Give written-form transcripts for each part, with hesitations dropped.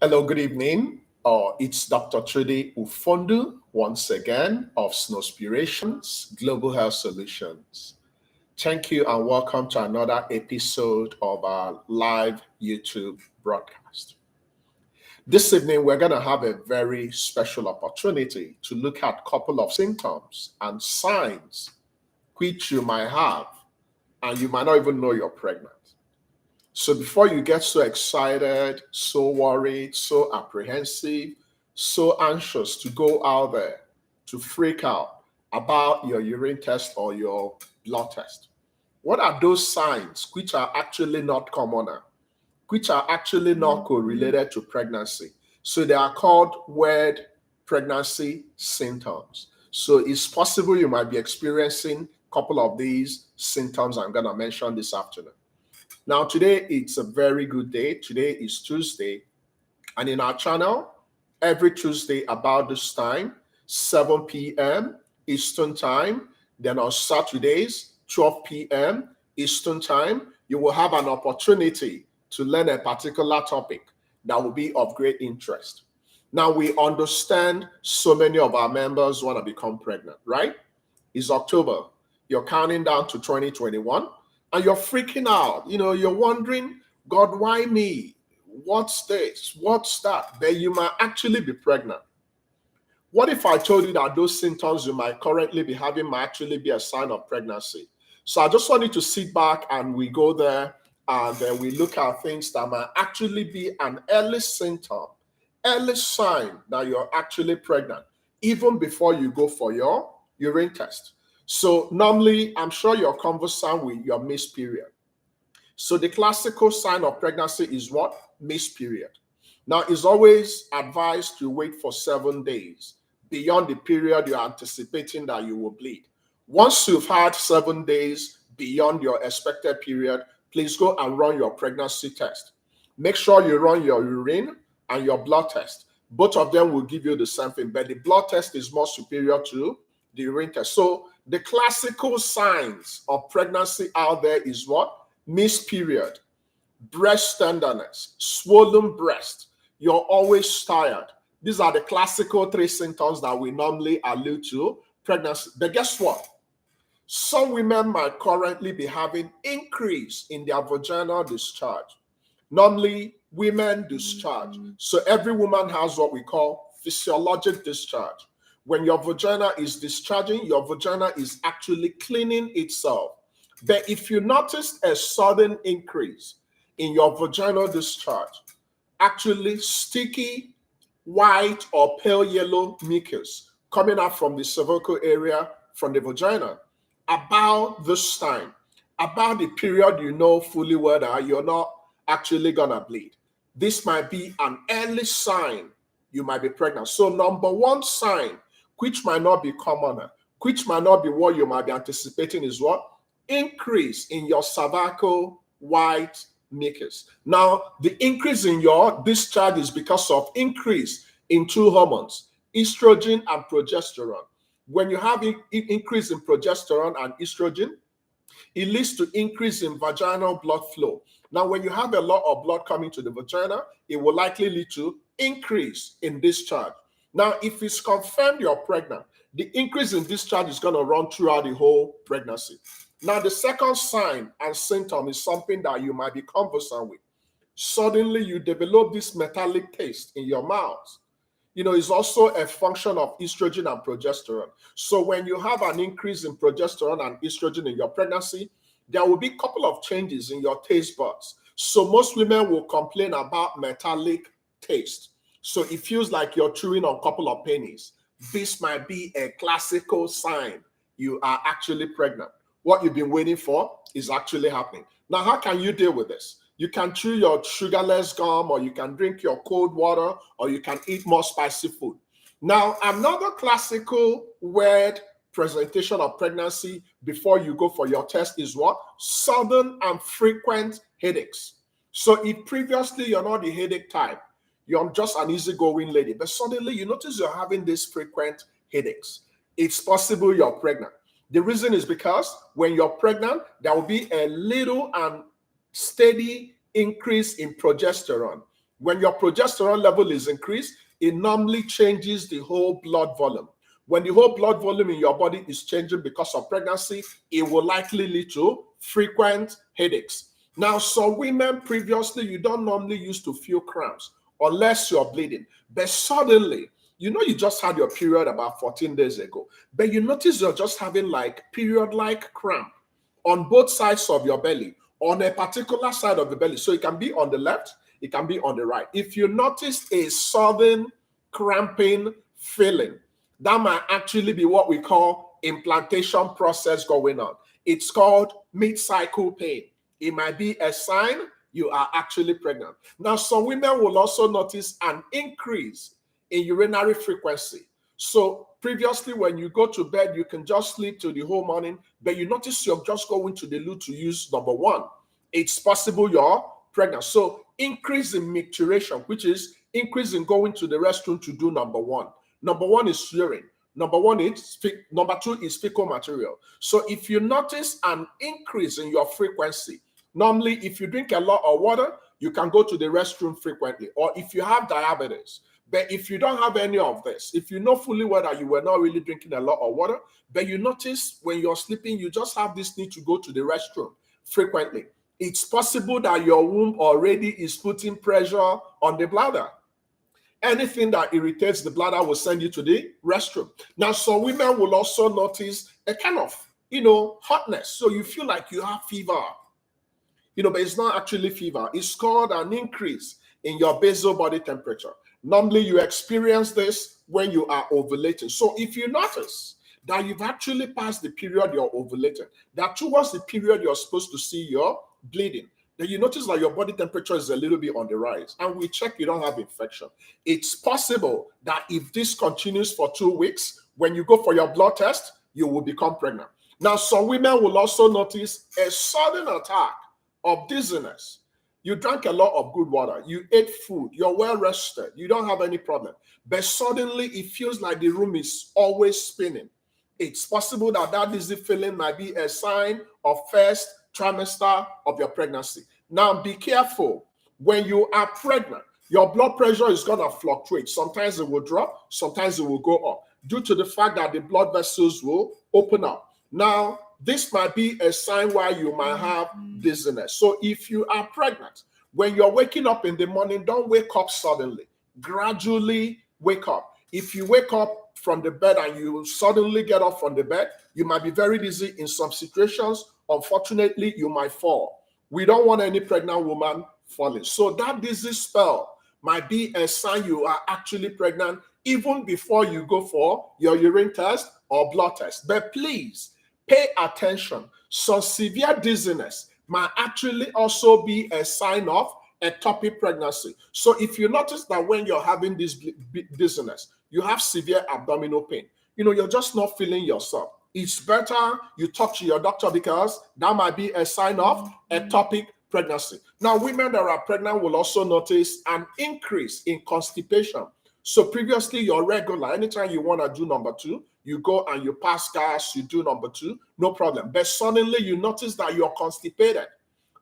Hello, good evening. It's Dr. Trudy Ufondu once again of Snowspirations Global Health Solutions. Thank you and welcome to another episode of our live YouTube broadcast. This evening, we're going to have a very special opportunity to look at a couple of symptoms and signs which you might have, and you might not even know you're pregnant. So before you get so excited, so worried, so apprehensive, so anxious to go out there to freak out about your urine test or your blood test, what are those signs which are actually not common, which are actually not correlated to pregnancy? So they are called weird pregnancy symptoms. So it's possible you might be experiencing a couple of these symptoms I'm going to mention this afternoon. Now, today it's a very good day. Today is Tuesday. And in our channel, every Tuesday about this time, 7 p.m. Eastern Time, then on Saturdays, 12 p.m. Eastern Time, you will have an opportunity to learn a particular topic that will be of great interest. Now, we understand so many of our members want to become pregnant, right? It's October. You're counting down to 2021. And you're freaking out. You're wondering, God, why me? What's this? What's that? Then you might actually be pregnant. What if I told you that those symptoms you might currently be having might actually be a sign of pregnancy? So I just want you to sit back and we go there and then we look at things that might actually be an early symptom, early sign that you're actually pregnant, even before you go for your urine test. So normally, I'm sure you're conversant with your missed period. So the classical sign of pregnancy is what? Missed period. Now, it's always advised to wait for 7 days beyond the period you're anticipating that you will bleed. Once you've had 7 days beyond your expected period, please go and run your pregnancy test. Make sure you run your urine and your blood test. Both of them will give you the same thing, but the blood test is more superior to the urine test. So the classical signs of pregnancy out there is what? Missed period, breast tenderness, swollen breast. You're always tired. These are the classical 3 symptoms that we normally allude to pregnancy. But guess what? Some women might currently be having increase in their vaginal discharge. Normally, women discharge. So every woman has what we call physiologic discharge. When your vagina is discharging, your vagina is actually cleaning itself. But if you notice a sudden increase in your vaginal discharge, actually sticky, white or pale yellow mucus coming out from the cervical area from the vagina, about this time, about the period you know fully well that you're not actually gonna bleed, this might be an early sign you might be pregnant. So number one sign, which might not be common, which might not be what you might be anticipating, is what? Increase in your cervical white mucus. Now, the increase in your discharge is because of increase in 2 hormones, estrogen and progesterone. When you have increase in progesterone and estrogen, it leads to increase in vaginal blood flow. Now, when you have a lot of blood coming to the vagina, it will likely lead to increase in discharge. Now, if it's confirmed you're pregnant, the increase in discharge is going to run throughout the whole pregnancy. Now, the second sign and symptom is something that you might be conversant with. Suddenly, you develop this metallic taste in your mouth. It's also a function of estrogen and progesterone. So when you have an increase in progesterone and estrogen in your pregnancy, there will be a couple of changes in your taste buds. So most women will complain about metallic taste. So it feels like you're chewing on a couple of pennies. This might be a classical sign you are actually pregnant. What you've been waiting for is actually happening. Now, how can you deal with this? You can chew your sugarless gum, or you can drink your cold water, or you can eat more spicy food. Now, another classical weird presentation of pregnancy before you go for your test is what? Sudden and frequent headaches. So if previously you're not the headache type, you're just an easygoing lady, but suddenly you notice you're having these frequent headaches, it's possible you're pregnant. The reason is because when you're pregnant, there will be a little and steady increase in progesterone. When your progesterone level is increased, it normally changes the whole blood volume. When the whole blood volume in your body is changing because of pregnancy, it will likely lead to frequent headaches. Now, some women previously, you don't normally used to feel cramps unless you're bleeding. But suddenly, you just had your period about 14 days ago, but you notice you're just having like period-like cramp on both sides of your belly, on a particular side of the belly. So it can be on the left, it can be on the right. If you notice a sudden cramping feeling, that might actually be what we call implantation process going on. It's called mid-cycle pain. It might be a sign you are actually pregnant. Now, some women will also notice an increase in urinary frequency. So previously, when you go to bed, you can just sleep till the whole morning, but you notice you're just going to the loo to use number one. It's possible you're pregnant. So increase in micturition, which is increase in going to the restroom to do number one. Number one is urine. Number two is fecal material. So if you notice an increase in your frequency, normally if you drink a lot of water, you can go to the restroom frequently. Or if you have diabetes, but if you don't have any of this, if you know fully well that you were not really drinking a lot of water, but you notice when you're sleeping, you just have this need to go to the restroom frequently, it's possible that your womb already is putting pressure on the bladder. Anything that irritates the bladder will send you to the restroom. Now, some women will also notice a kind of, hotness. So you feel like you have fever, but it's not actually fever. It's called an increase in your basal body temperature. Normally, you experience this when you are ovulating. So if you notice that you've actually passed the period you're ovulating, that towards the period you're supposed to see your bleeding, then you notice that your body temperature is a little bit on the rise, and we check you don't have infection. It's possible that if this continues for 2 weeks, when you go for your blood test, you will become pregnant. Now, some women will also notice a sudden attack of dizziness. You drank a lot of good water, you ate food, you're well rested, you don't have any problem, but suddenly it feels like the room is always spinning. It's possible that that dizzy feeling might be a sign of first trimester of your pregnancy. Now, be careful. When you are pregnant, your blood pressure is going to fluctuate. Sometimes it will drop, sometimes it will go up, due to the fact that the blood vessels will open up. Now, this might be a sign why you might have dizziness. So if you are pregnant, when you're waking up in the morning, don't wake up suddenly. Gradually wake up. If you wake up from the bed and you suddenly get up from the bed, you might be very dizzy. In some situations, unfortunately, you might fall. We don't want any pregnant woman falling. So that dizzy spell might be a sign you are actually pregnant even before you go for your urine test or blood test. But please pay attention. Some severe dizziness might actually also be a sign of ectopic pregnancy. So if you notice that when you're having this dizziness, you have severe abdominal pain, you're just not feeling yourself, it's better you talk to your doctor, because that might be a sign of ectopic pregnancy. Now, women that are pregnant will also notice an increase in constipation. So previously, you're regular. Anytime you want to do number two, you go and you pass gas, you do number two, no problem. But suddenly you notice that you're constipated.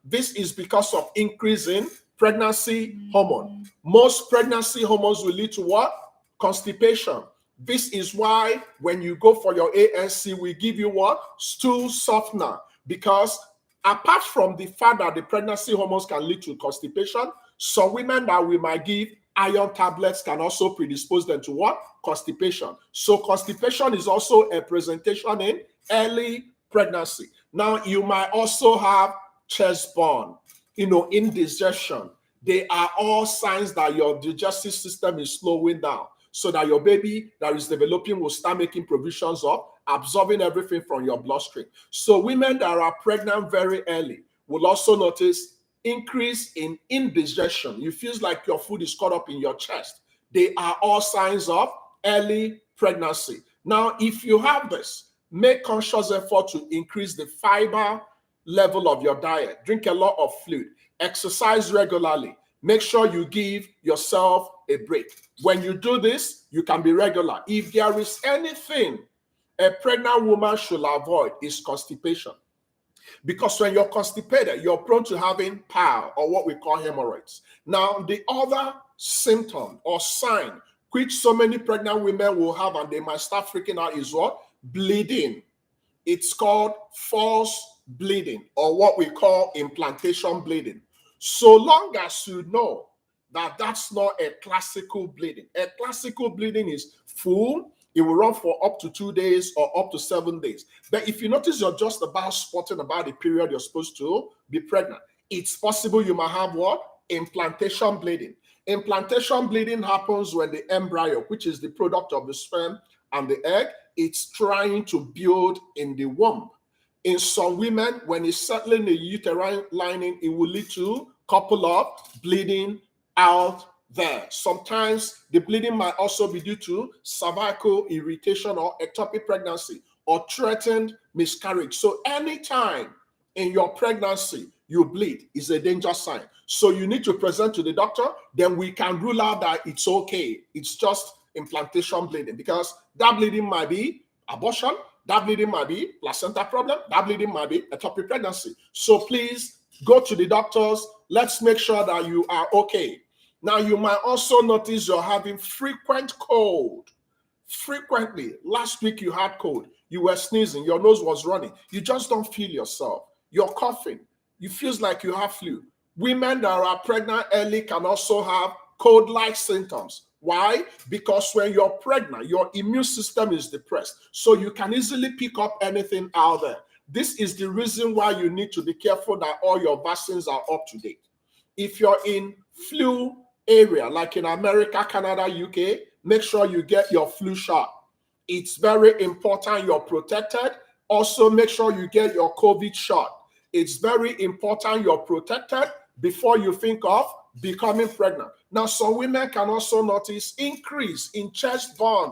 This is because of increase in pregnancy hormone. Most pregnancy hormones will lead to what? Constipation. This is why when you go for your ANC, we give you what? Stool softener. Because apart from the fact that the pregnancy hormones can lead to constipation, some women that we might give iron tablets can also predispose them to what? Constipation. So constipation is also a presentation in early pregnancy. Now, you might also have chest burn, indigestion. They are all signs that your digestive system is slowing down, so that your baby that is developing will start making provisions of absorbing everything from your bloodstream. So women that are pregnant very early will also notice increase in indigestion. You feel like your food is caught up in your chest. They are all signs of early pregnancy. Now, if you have this, make conscious effort to increase the fiber level of your diet. Drink a lot of fluid. Exercise regularly. Make sure you give yourself a break. When you do this, you can be regular. If there is anything a pregnant woman should avoid, is constipation. Because when you're constipated, you're prone to having bile or what we call hemorrhoids. Now, the other symptom or sign which so many pregnant women will have and they might start freaking out is what? Bleeding. It's called false bleeding or what we call implantation bleeding. So long as you know that that's not a classical bleeding. A classical bleeding is full. It will run for up to 2 days or up to 7 days. But if you notice you're just about spotting about the period you're supposed to be pregnant, it's possible you might have what? Implantation bleeding. Implantation bleeding happens when the embryo, which is the product of the sperm and the egg, it's trying to build in the womb. In some women, when it's settling the uterine lining, it will lead to couple of bleeding out there. Sometimes the bleeding might also be due to cervical irritation or ectopic pregnancy or threatened miscarriage. So anytime in your pregnancy you bleed is a danger sign. So you need to present to the doctor, then we can rule out that it's okay. It's just implantation bleeding, because that bleeding might be abortion, that bleeding might be placenta problem, that bleeding might be ectopic pregnancy. So please go to the doctors. Let's make sure that you are okay. Now, you might also notice you're having frequent cold. Frequently. Last week you had cold. You were sneezing. Your nose was running. You just don't feel yourself. You're coughing. You feel like you have flu. Women that are pregnant early can also have cold-like symptoms. Why? Because when you're pregnant, your immune system is depressed. So you can easily pick up anything out there. This is the reason why you need to be careful that all your vaccines are up to date. If you're in flu area, like in America, Canada, UK, make sure you get your flu shot. It's very important you're protected. Also, make sure you get your COVID shot. It's very important you're protected before you think of becoming pregnant. Now, some women can also notice increase in chest burn.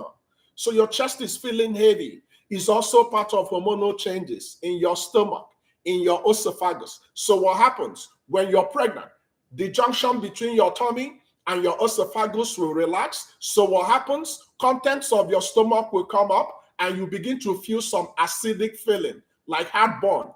So your chest is feeling heavy. It's also part of hormonal changes in your stomach, in your esophagus. So what happens when you're pregnant? The junction between your tummy and your esophagus will relax. So what happens? Contents of your stomach will come up and you begin to feel some acidic feeling like heartburn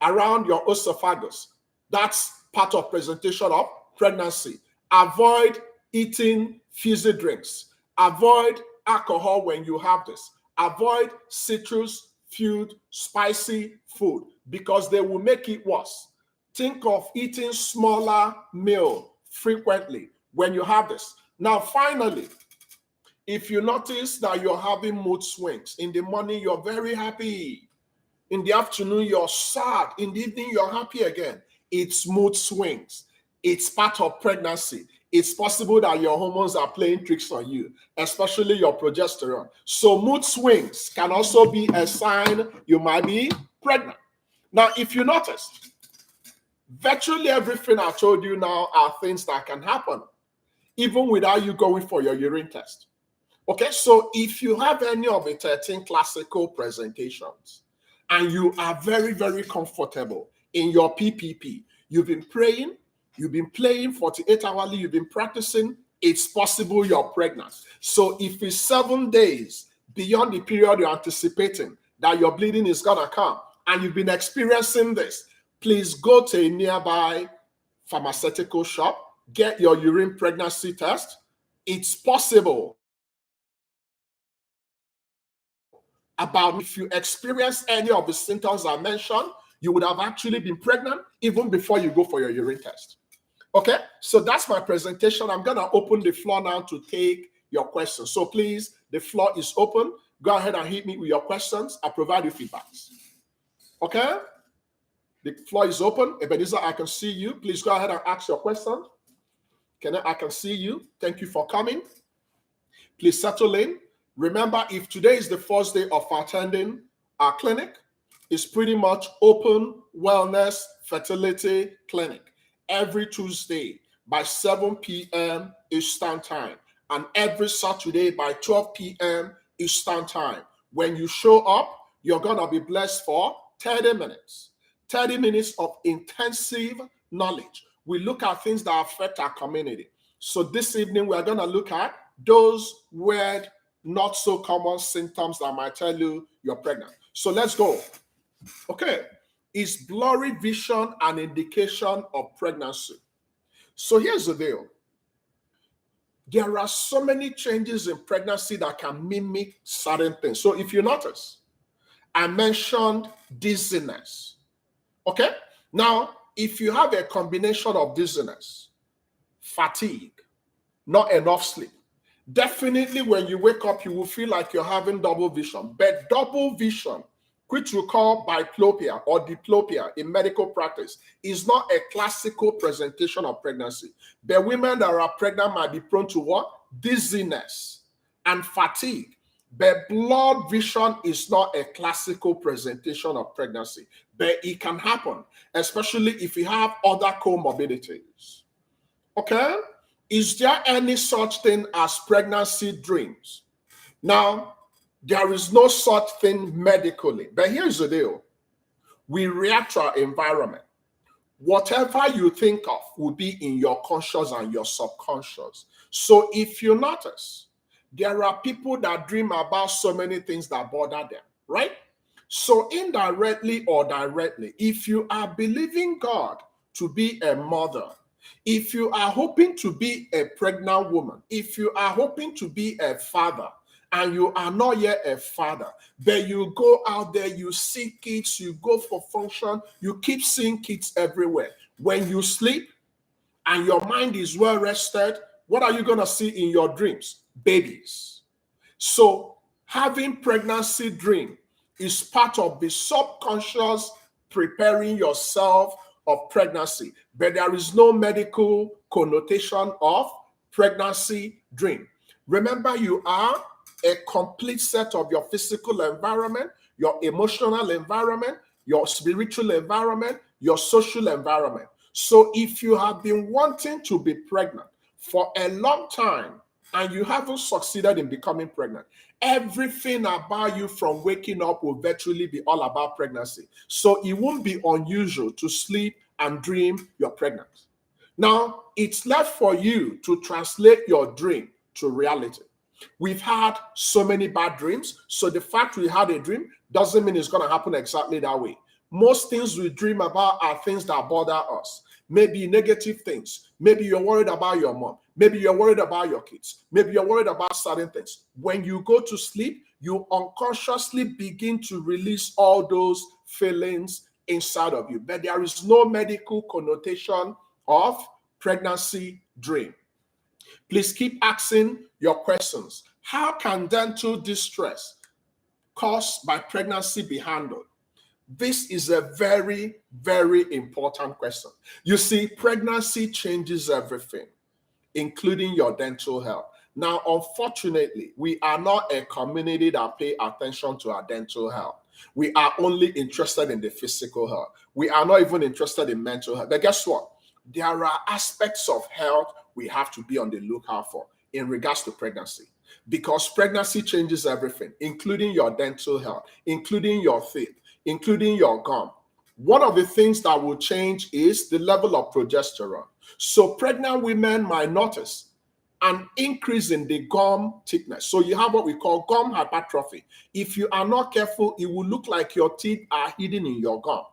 around your esophagus. That's part of presentation of pregnancy. Avoid eating fizzy drinks. Avoid alcohol when you have this. Avoid citrus, filled, spicy food because they will make it worse. Think of eating smaller meal frequently when you have this. Now, finally, if you notice that you're having mood swings, in the morning you're very happy, in the afternoon you're sad, in the evening you're happy again, it's mood swings. It's part of pregnancy. It's possible that your hormones are playing tricks on you, especially your progesterone. So mood swings can also be a sign you might be pregnant. Now, if you notice, virtually everything I told you now are things that can happen, even without you going for your urine test. Okay, so if you have any of the 13 classical presentations and you are very, very comfortable in your PPP, you've been praying, you've been playing 48 hourly, you've been practicing, it's possible you're pregnant. So if it's 7 days beyond the period you're anticipating that your bleeding is going to come and you've been experiencing this, please go to a nearby pharmaceutical shop, get your urine pregnancy test. It's possible. About if you experience any of the symptoms I mentioned, you would have actually been pregnant even before you go for your urine test. Okay, so that's my presentation. I'm going to open the floor now to take your questions. So please, the floor is open. Go ahead and hit me with your questions. I'll provide you feedbacks. Okay, the floor is open. Ebenezer, I can see you. Please go ahead and ask your question. I can see you. Thank you for coming. Please settle in. Remember, if today is the first day of attending our clinic, it's pretty much open wellness fertility clinic every Tuesday by 7 p.m. Eastern Time and every Saturday by 12 p.m. Eastern Time. When you show up, you're going to be blessed for 30 minutes. 30 minutes of intensive knowledge. We look at things that affect our community. So this evening, we're going to look at those weird, not so common symptoms that might tell you you're pregnant. So let's go. Okay. Is blurry vision an indication of pregnancy? So here's the deal. There are so many changes in pregnancy that can mimic certain things. So if you notice, I mentioned dizziness. Okay? Now, if you have a combination of dizziness, fatigue, not enough sleep, definitely when you wake up, you will feel like you're having double vision. But double vision, which we call biplopia or diplopia in medical practice, is not a classical presentation of pregnancy. But women that are pregnant might be prone to what? Dizziness and fatigue. But blurred vision is not a classical presentation of pregnancy, but it can happen, especially if you have other comorbidities. Okay? Is there any such thing as pregnancy dreams? Now, there is no such thing medically, but here's the deal. We react to our environment. Whatever you think of will be in your conscious and your subconscious. So if you notice, there are people that dream about so many things that bother them, right? So indirectly or directly, if you are believing God to be a mother, if you are hoping to be a pregnant woman, if you are hoping to be a father, and you are not yet a father, but you go out there, you see kids, you go for function, you keep seeing kids everywhere. When you sleep and your mind is well rested, what are you going to see in your dreams? Babies. So having pregnancy dream is part of the subconscious preparing yourself of pregnancy, but there is no medical connotation of pregnancy dream. Remember, you are a complete set of your physical environment, your emotional environment, your spiritual environment, your social environment. So if you have been wanting to be pregnant for a long time and you haven't succeeded in becoming pregnant, everything about you from waking up will virtually be all about pregnancy. So it won't be unusual to sleep and dream you're pregnant. Now, it's left for you to translate your dream to reality. We've had so many bad dreams, so the fact we had a dream doesn't mean it's going to happen exactly that way. Most things we dream about are things that bother us. Maybe negative things. Maybe you're worried about your mom. Maybe you're worried about your kids. Maybe you're worried about certain things. When you go to sleep, you unconsciously begin to release all those feelings inside of you. But there is no medical connotation of pregnancy dream. Please keep asking your questions. How can dental distress caused by pregnancy be handled? This is a very, very important question. You see, pregnancy changes everything, including your dental health. Now, unfortunately, we are not a community that pay attention to our dental health. We are only interested in the physical health. We are not even interested in mental health. But guess what? There are aspects of health we have to be on the lookout for in regards to pregnancy, because pregnancy changes everything, including your dental health, including your teeth, including your gum. One of the things that will change is the level of progesterone. So pregnant women might notice an increase in the gum thickness. So you have what we call gum hypertrophy. If you are not careful, it will look like your teeth are hidden in your gum.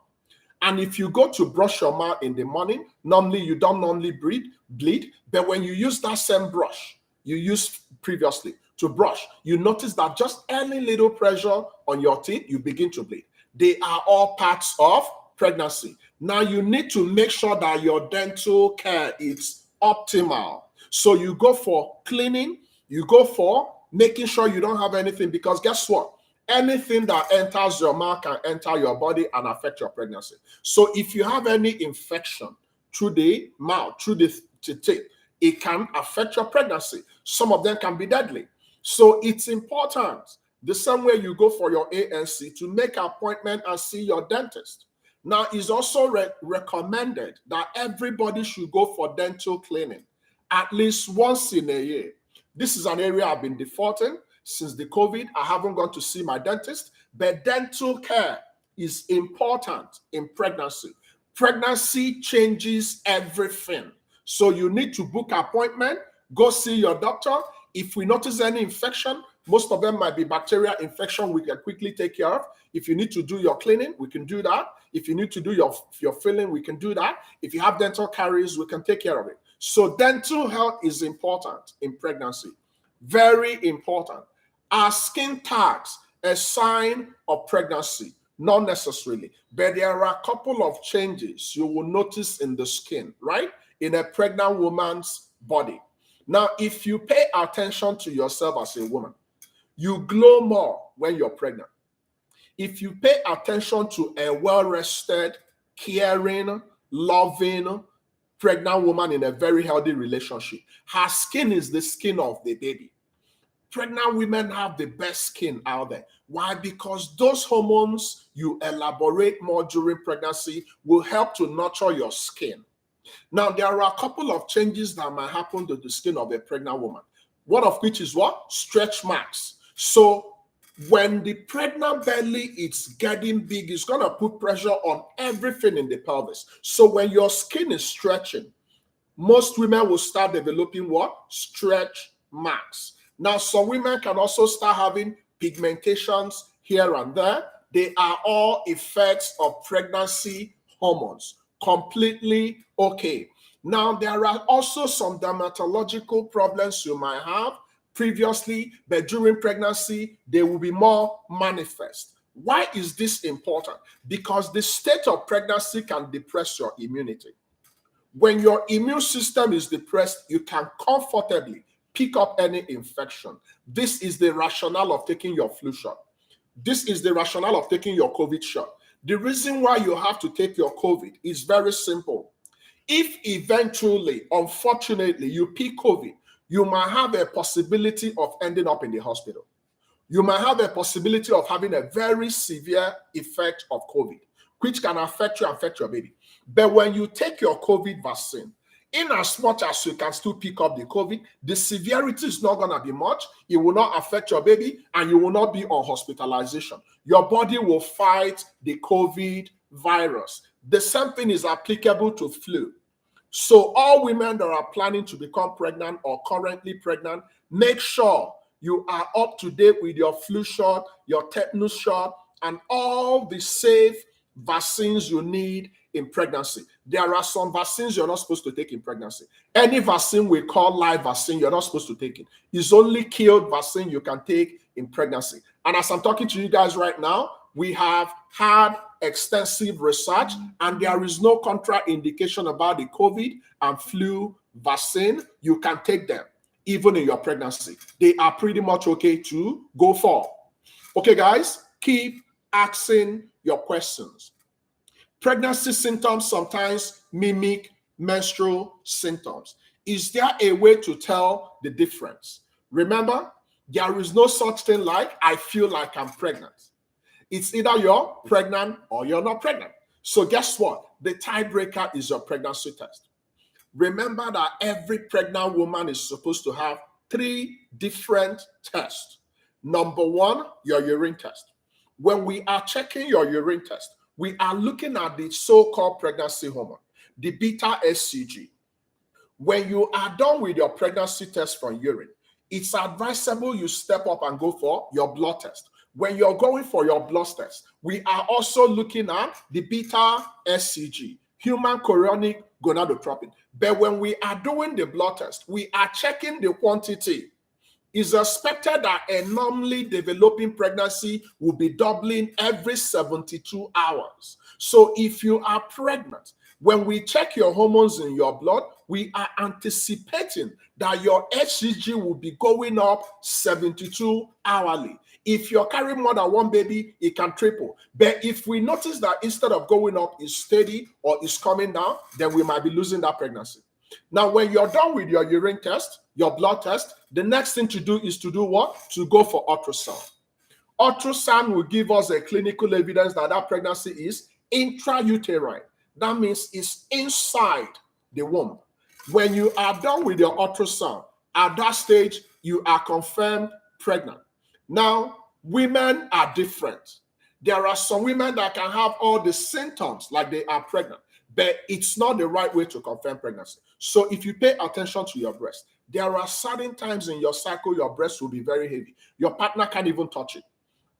And if you go to brush your mouth in the morning, normally you don't normally bleed, but when you use that same brush you used previously to brush, you notice that just any little pressure on your teeth, you begin to bleed. They are all parts of pregnancy. Now you need to make sure that your dental care is optimal. So you go for cleaning, you go for making sure you don't have anything, because guess what? Anything that enters your mouth can enter your body and affect your pregnancy. So if you have any infection through the mouth, through the teeth, it can affect your pregnancy. Some of them can be deadly. So it's important, the same way you go for your ANC, to make an appointment and see your dentist. Now, it's also recommended that everybody should go for dental cleaning at least once in a year. This is an area I've been defaulting. Since the COVID, I haven't gone to see my dentist, but dental care is important in pregnancy. Pregnancy changes everything. So you need to book an appointment, go see your doctor. If we notice any infection, most of them might be bacterial infection we can quickly take care of. If you need to do your cleaning, we can do that. If you need to do your filling, we can do that. If you have dental caries, we can take care of it. So dental health is important in pregnancy. Very important. Are skin tags a sign of pregnancy? Not necessarily, but there are a couple of changes you will notice in the skin, right? In a pregnant woman's body. Now, if you pay attention to yourself as a woman, you glow more when you're pregnant. If you pay attention to a well-rested, caring, loving, pregnant woman in a very healthy relationship, her skin is the skin of the baby. Pregnant women have the best skin out there. Why? Because those hormones you elaborate more during pregnancy will help to nurture your skin. Now, there are a couple of changes that might happen to the skin of a pregnant woman. One of which is what? Stretch marks. So when the pregnant belly is getting big, it's going to put pressure on everything in the pelvis. So when your skin is stretching, most women will start developing what? Stretch marks. Now, some women can also start having pigmentations here and there. They are all effects of pregnancy hormones. Completely okay. Now, there are also some dermatological problems you might have previously, but during pregnancy, they will be more manifest. Why is this important? Because the state of pregnancy can depress your immunity. When your immune system is depressed, you can comfortably pick up any infection. This is the rationale of taking your flu shot. This is the rationale of taking your COVID shot. The reason why you have to take your COVID is very simple. If eventually, unfortunately, you pick COVID, you might have a possibility of ending up in the hospital. You might have a possibility of having a very severe effect of COVID, which can affect you and affect your baby. But when you take your COVID vaccine, in as much as you can still pick up the COVID, the severity is not going to be much. It will not affect your baby, and you will not be on hospitalization. Your body will fight the COVID virus. The same thing is applicable to flu. So all women that are planning to become pregnant or currently pregnant, make sure you are up to date with your flu shot, your tetanus shot, and all the safe vaccines you need in pregnancy. There are some vaccines you're not supposed to take in pregnancy. Any vaccine we call live vaccine, you're not supposed to take it. It's only killed vaccine you can take in pregnancy. And as I'm talking to you guys right now, we have had extensive research, and there is no contraindication about the COVID and flu vaccine. You can take them even in your pregnancy. They are pretty much okay to go for. Okay, guys, keep asking your questions. Pregnancy symptoms sometimes mimic menstrual symptoms. Is there a way to tell the difference? Remember, there is no such thing like, I feel like I'm pregnant. It's either you're pregnant or you're not pregnant. So guess what? The tiebreaker is your pregnancy test. Remember that every pregnant woman is supposed to have 3 different tests. Number 1, your urine test. When we are checking your urine test, we are looking at the so-called pregnancy hormone, the beta HCG. When you are done with your pregnancy test from urine, it's advisable you step up and go for your blood test. When you're going for your blood test, we are also looking at the beta HCG, human chorionic gonadotropin. But when we are doing the blood test, we are checking the quantity. It's expected that a normally developing pregnancy will be doubling every 72 hours. So if you are pregnant, when we check your hormones in your blood, we are anticipating that your HCG will be going up 72 hourly. If you're carrying more than 1 baby, it can triple. But if we notice that instead of going up, it's steady or it's coming down, then we might be losing that pregnancy. Now, when you're done with your urine test, your blood test, the next thing to do is to do what? To go for ultrasound. Ultrasound will give us a clinical evidence that that pregnancy is intrauterine. That means it's inside the womb. When you are done with your ultrasound, at that stage, you are confirmed pregnant. Now, women are different. There are some women that can have all the symptoms like they are pregnant, but it's not the right way to confirm pregnancy. So if you pay attention to your breast, there are certain times in your cycle your breast will be very heavy. Your partner can't even touch it.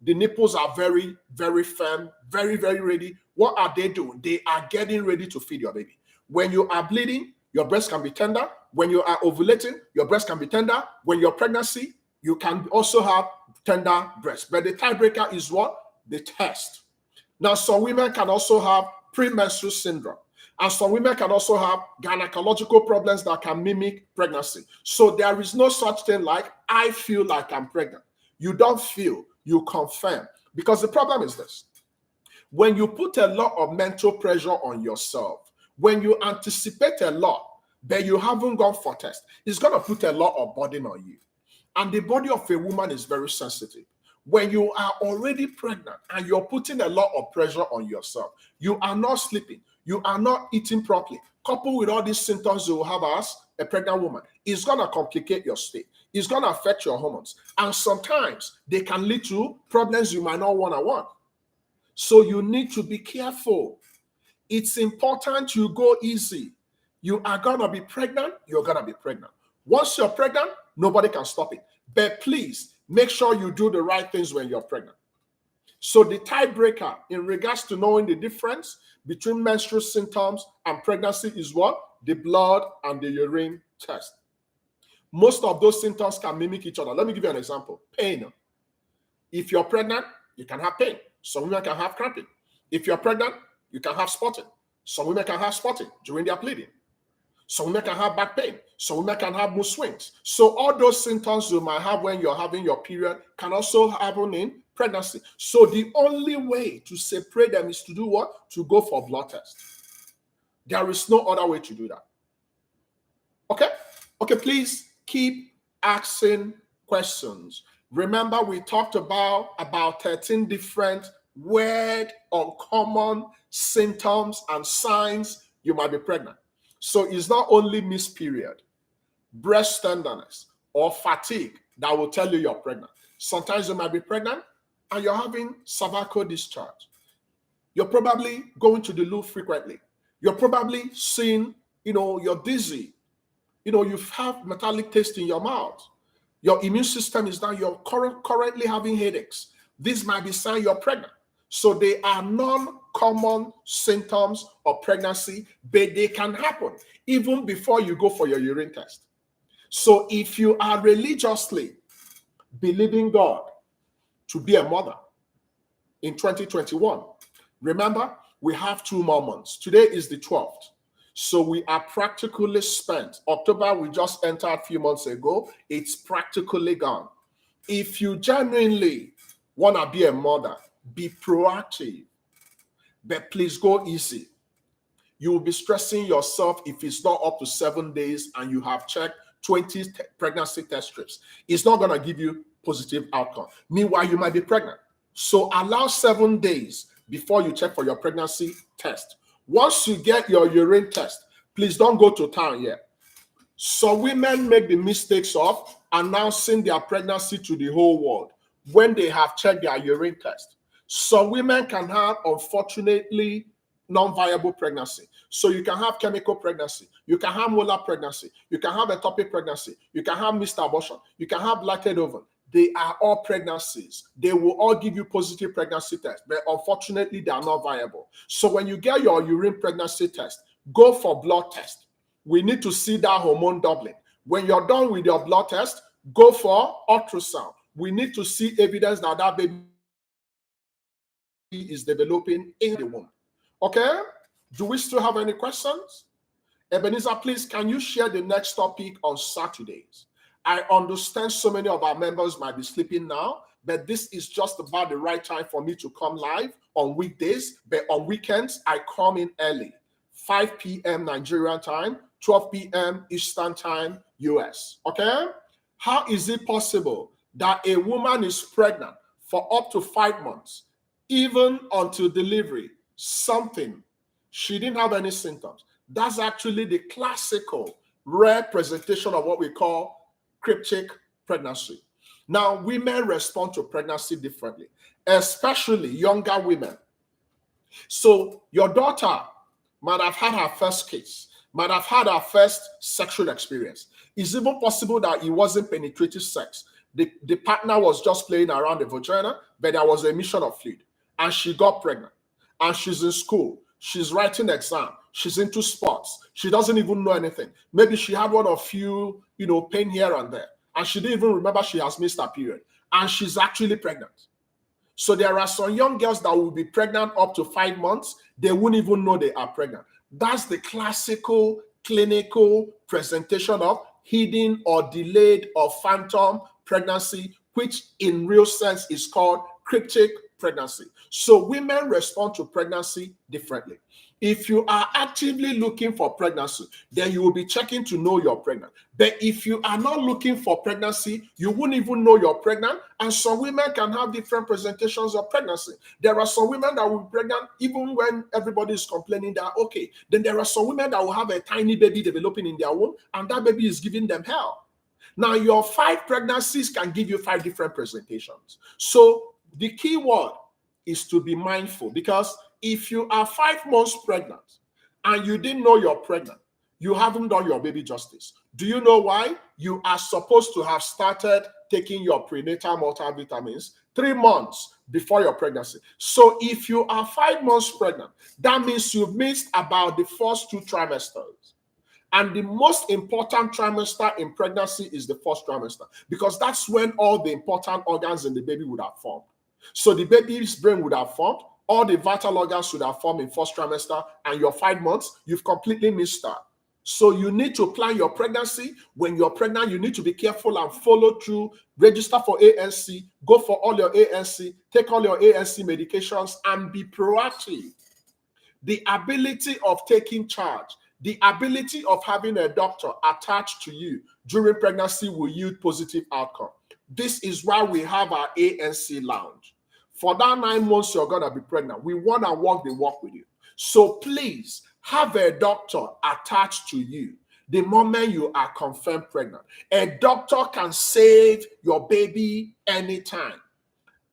The nipples are very, very firm, very, very ready. What are they doing? They are getting ready to feed your baby. When you are bleeding, your breast can be tender. When you are ovulating, your breast can be tender. When you're pregnancy, you can also have tender breast. But the tiebreaker is what? The test. Now, some women can also have premenstrual syndrome. And some women can also have gynecological problems that can mimic pregnancy. So there is no such thing like, I feel like I'm pregnant. You don't feel, you confirm. Because the problem is this. When you put a lot of mental pressure on yourself, when you anticipate a lot, but you haven't gone for test, it's going to put a lot of burden on you. And the body of a woman is very sensitive. When you are already pregnant and you're putting a lot of pressure on yourself, you are not sleeping, you are not eating properly, coupled with all these symptoms you will have as a pregnant woman, it's going to complicate your state. It's going to affect your hormones. And sometimes they can lead to problems you might not want. So you need to be careful. It's important you go easy. You are going to be pregnant, you're going to be pregnant. Once you're pregnant, nobody can stop it. But please, make sure you do the right things when you're pregnant. So the tiebreaker in regards to knowing the difference between menstrual symptoms and pregnancy is what? The blood and the urine test. Most of those symptoms can mimic each other. Let me give you an example. Pain. If you're pregnant, you can have pain. Some women can have cramping. If you're pregnant, you can have spotting. Some women can have spotting during their bleeding. Some women can have back pain. Some women can have mood swings. So all those symptoms you might have when you're having your period can also happen in pregnancy. So the only way to separate them is to do what? To go for blood test. There is no other way to do that. Okay? Okay, please keep asking questions. Remember, we talked about 13 different weird, uncommon symptoms and signs you might be pregnant. So it's not only missed period, breast tenderness, or fatigue that will tell you you're pregnant. Sometimes you might be pregnant and you're having cervical discharge. You're probably going to the loo frequently. You're probably seeing, you're dizzy. You have metallic taste in your mouth. Your immune system is down. You're currently having headaches. This might be sign you're pregnant. So they are non-common symptoms of pregnancy, but they can happen even before you go for your urine test. So if you are religiously believing God to be a mother in 2021, remember, we have 2 more months. Today is the 12th. So we are practically spent. October, we just entered a few months ago. It's practically gone. If you genuinely want to be a mother, be proactive, but please go easy. You will be stressing yourself if it's not up to 7 days and you have checked 20 pregnancy test strips. It's not going to give you positive outcome. Meanwhile, you might be pregnant. So allow 7 days before you check for your pregnancy test. Once you get your urine test, please don't go to town yet. Some women make the mistakes of announcing their pregnancy to the whole world when they have checked their urine test. Some women can have, unfortunately, non-viable pregnancy. So you can have chemical pregnancy. You can have molar pregnancy. You can have ectopic pregnancy. You can have missed abortion. You can have blighted ovum. They are all pregnancies. They will all give you positive pregnancy tests, but unfortunately, they are not viable. So when you get your urine pregnancy test, go for blood test. We need to see that hormone doubling. When you're done with your blood test, go for ultrasound. We need to see evidence that that baby is developing in the womb. Okay? Do we still have any questions? Ebenezer, please, can you share the next topic on Saturdays? I understand so many of our members might be sleeping now, but this is just about the right time for me to come live on weekdays, but on weekends, I come in early, 5 p.m. Nigerian time, 12 p.m. Eastern time, US. Okay? How is it possible that a woman is pregnant for up to 5 months, even until delivery, something, she didn't have any symptoms? That's actually the classical rare presentation of what we call cryptic pregnancy. Now, women respond to pregnancy differently, especially younger women. So your daughter might have had her first kiss, might have had her first sexual experience. It's even possible that it wasn't penetrative sex, The partner was just playing around the vagina, but there was emission of fluid, and she got pregnant. And she's in school. She's writing exam. She's into sports. She doesn't even know anything. Maybe she had one or few, pain here and there, and she didn't even remember she has missed her period, and she's actually pregnant. So there are some young girls that will be pregnant up to 5 months. They won't even know they are pregnant. That's the classical clinical presentation of hidden or delayed or phantom pregnancy, which in real sense is called cryptic pregnancy. So women respond to pregnancy differently. If you are actively looking for pregnancy, then you will be checking to know you're pregnant. But if you are not looking for pregnancy, you won't even know you're pregnant. And some women can have different presentations of pregnancy. There are some women that will be pregnant even when everybody is complaining they're okay. Then there are some women that will have a tiny baby developing in their womb, and that baby is giving them hell. Now, your 5 pregnancies can give you 5 different presentations. So the key word is to be mindful, because if you are 5 months pregnant and you didn't know you're pregnant, you haven't done your baby justice. Do you know why? You are supposed to have started taking your prenatal multivitamins 3 months before your pregnancy. So if you are 5 months pregnant, that means you've missed about the first 2 trimesters. And the most important trimester in pregnancy is the first trimester, because that's when all the important organs in the baby would have formed. So the baby's brain would have formed, all the vital organs should have formed in first trimester, and your 5 months, you've completely missed that. So you need to plan your pregnancy. When you're pregnant, you need to be careful and follow through, register for ANC, go for all your ANC, take all your ANC medications, and be proactive. The ability of taking charge, the ability of having a doctor attached to you during pregnancy will yield positive outcome. This is why we have our ANC lounge. For that 9 months you're going to be pregnant, we want to walk the walk with you. So please have a doctor attached to you the moment you are confirmed pregnant. A doctor can save your baby anytime.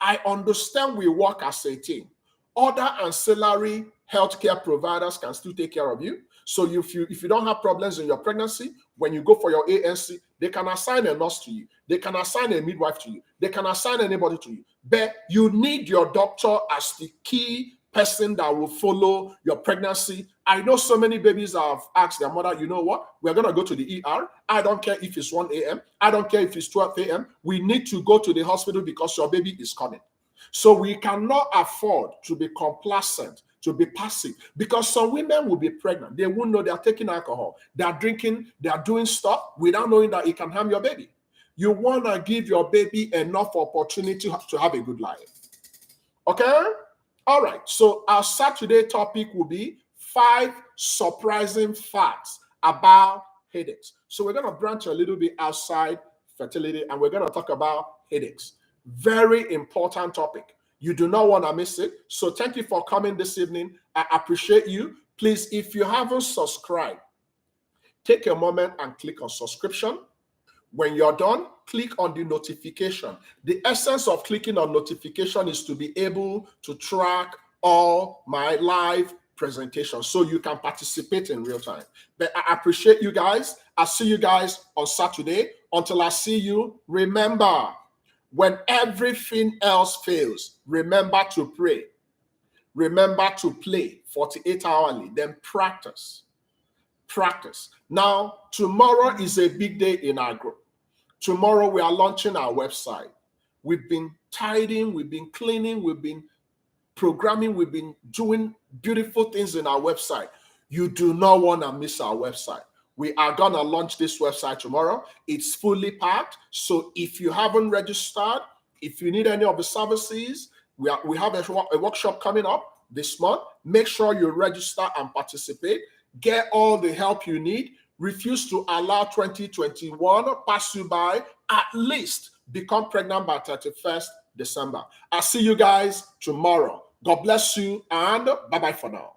I understand we work as a team. Other ancillary healthcare providers can still take care of you. So if you don't have problems in your pregnancy, when you go for your ANC, they can assign a nurse to you. They can assign a midwife to you. They can assign anybody to you. But you need your doctor as the key person that will follow your pregnancy. I know so many babies have asked their mother, you know what? We're going to go to the ER. I don't care if it's 1 a.m. I don't care if it's 12 a.m. We need to go to the hospital because your baby is coming. So we cannot afford to be complacent, to be passive, because some women will be pregnant. They won't know they are taking alcohol. They are drinking. They are doing stuff without knowing that it can harm your baby. You want to give your baby enough opportunity to have a good life. Okay? All right. So our Saturday topic will be 5 surprising facts about headaches. So we're going to branch a little bit outside fertility, and we're going to talk about headaches. Very important topic. You do not want to miss it. So thank you for coming this evening. I appreciate you. Please, if you haven't subscribed, take a moment and click on subscription. When you're done, click on the notification. The essence of clicking on notification is to be able to track all my live presentations so you can participate in real time. But I appreciate you guys. I'll see you guys on Saturday. Until I see you, remember, when everything else fails, remember to pray. Remember to play 48 hourly, then practice. Practice. Now, tomorrow is a big day in our group. Tomorrow we are launching our website. We've been tidying, we've been cleaning, we've been programming, we've been doing beautiful things in our website. You do not want to miss our website. We are going to launch this website tomorrow. It's fully packed. So if you haven't registered, if you need any of the services, we have a workshop coming up this month. Make sure you register and participate. Get all the help you need. Refuse to allow 2021 pass you by. At least become pregnant by 31st December. I'll see you guys tomorrow. God bless you, and bye-bye for now.